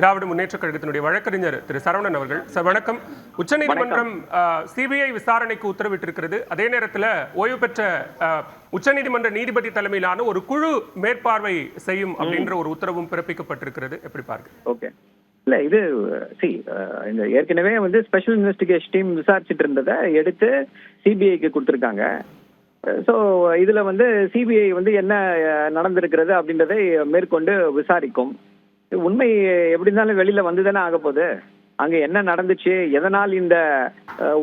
திராவிட முன்னேற்ற கழகத்தினுடைய வழக்கறிஞர் திரு சரவணன் அவர்கள். சார் வணக்கம். உச்சநீதிமன்றம் சிபிஐ விசாரணைக்கு உத்தரவிட்டிருக்கிறது. அதே நேரத்தில் ஓய்வு பெற்ற உச்சநீதிமன்ற நீதிபதி தலைமையிலான ஒரு குழு மேற்பார்வை செய்யும் அப்படின்ற ஒரு உத்தரவும் பிறப்பிக்கப்பட்டிருக்கிறது. எப்படி பாருங்க? ஓகே, இல்ல இது இந்த ஏற்கனவே ஸ்பெஷல் இன்வெஸ்டிகேஷன் டீம் விசாரிச்சுட்டு இருந்ததை எடுத்து சிபிஐக்கு கொடுத்துருக்காங்க. ஸோ இதுல சிபிஐ என்ன நடந்திருக்கிறது அப்படின்றதை மேற்கொண்டு விசாரிக்கும். உண்மை எப்படி இருந்தாலும் வெளியில வந்துதானே ஆக போகுது. அங்க என்ன நடந்துச்சு, எதனால் இந்த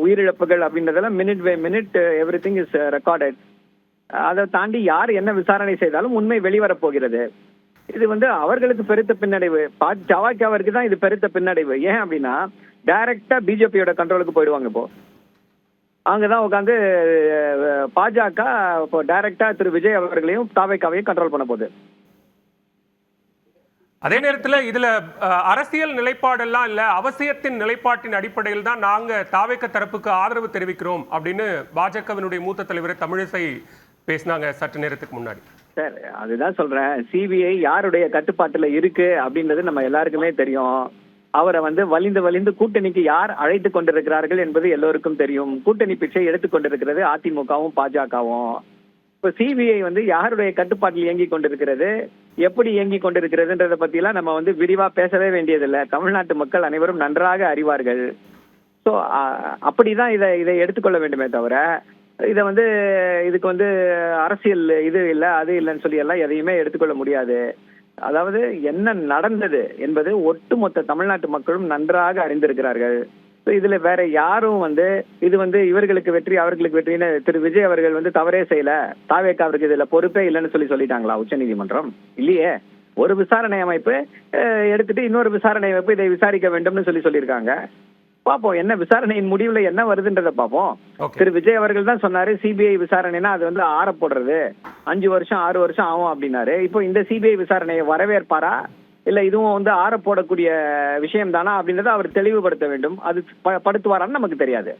உயிரிழப்புகள் அப்படின்றதெல்லாம் minute by minute everything is recorded. அதை தாண்டி யார் என்ன விசாரணை செய்தாலும் உண்மை வெளிவரப் போகிறது. இது அவர்களுக்கு பெருத்த பின்னடைவு, ஜவாக்காவிற்கு தான் இது பெருத்த பின்னடைவு. ஏன் அப்படின்னா டைரக்டா பிஜேபியோட கண்ட்ரோலுக்கு போயிடுவாங்க. இப்போ அங்கதான் உட்காந்து பாஜக இப்போ டைரக்டா திரு விஜய் அவர்களையும் தாவேக்காவையும் கண்ட்ரோல் பண்ண போகுது. அதே நேரத்தில் இதுல அரசியல் நிலைப்பாடெல்லாம் இல்ல, அவசியத்தின் நிலைப்பாட்டின் அடிப்படையில் தான் நாங்க தாவேக்க தரப்புக்கு ஆதரவு தெரிவிக்கிறோம் அப்படின்னு பாஜகவினுடைய மூத்த தலைவர் தமிழிசை பேசினாங்க சற்று நேரத்துக்கு முன்னாடி. சார், அதுதான் சொல்றேன், சிபிஐ யாருடைய கட்டுப்பாட்டுல இருக்கு அப்படின்றது நம்ம எல்லாருக்குமே தெரியும். அவரை வலிந்து கூட்டணிக்கு யார் அழைத்து கொண்டிருக்கிறார்கள் என்பது எல்லோருக்கும் தெரியும். கூட்டணி பிச்சை எடுத்துக் கொண்டிருக்கிறது அதிமுகவும் பாஜகவும். இப்ப சிபிஐ யாருடைய கட்டுப்பாட்டில் இயங்கி கொண்டிருக்கிறது, எப்படி இயங்கி கொண்டிருக்கிறதுன்றதை பத்தி எல்லாம் நம்ம விரிவா பேசவே வேண்டியதில்லை. தமிழ்நாட்டு மக்கள் அனைவரும் நன்றாக அறிவார்கள். ஸோ அப்படிதான் இதை எடுத்துக்கொள்ள வேண்டுமே தவிர இதை இதுக்கு அரசியல் இது இல்லை அது இல்லைன்னு சொல்லி எல்லாம் எதையுமே எடுத்துக்கொள்ள முடியாது. அதாவது என்ன நடந்தது என்பது ஒட்டுமொத்த தமிழ்நாட்டு மக்களும் நன்றாக அறிந்திருக்கிறார்கள். இதுல வேற யாரும் இது இவர்களுக்கு வெற்றி அவர்களுக்கு வெற்றின்னு திரு விஜய் அவர்கள் தவறே செய்யல, தாவேக்காவிற்கு இதுல பொறுப்பே இல்லைன்னு சொல்லிட்டாங்களா உச்ச நீதிமன்றம்? இல்லையே. ஒரு விசாரணை அமைப்பு எடுத்துட்டு இன்னொரு விசாரணை அமைப்பு இதை விசாரிக்க வேண்டும்னு சொல்லியிருக்காங்க. பாப்போம் என்ன விசாரணையின் முடிவுல என்ன வருதுன்றத பாப்போம். திரு விஜய் அவர்கள் தான் சொன்னாரு சிபிஐ விசாரணைனா அது ஆற போடுறது 5 வருஷம் 6 வருஷம் ஆகும் அப்படின்னாரு. இப்போ இந்த சிபிஐ விசாரணையை வரவேற்பாரா இல்ல இதுவும் ஆற போடக்கூடிய விஷயம் தானா அப்படின்றத அவர் தெளிவுபடுத்த வேண்டும். அது படுத்துவாரான்னு நமக்கு தெரியாது.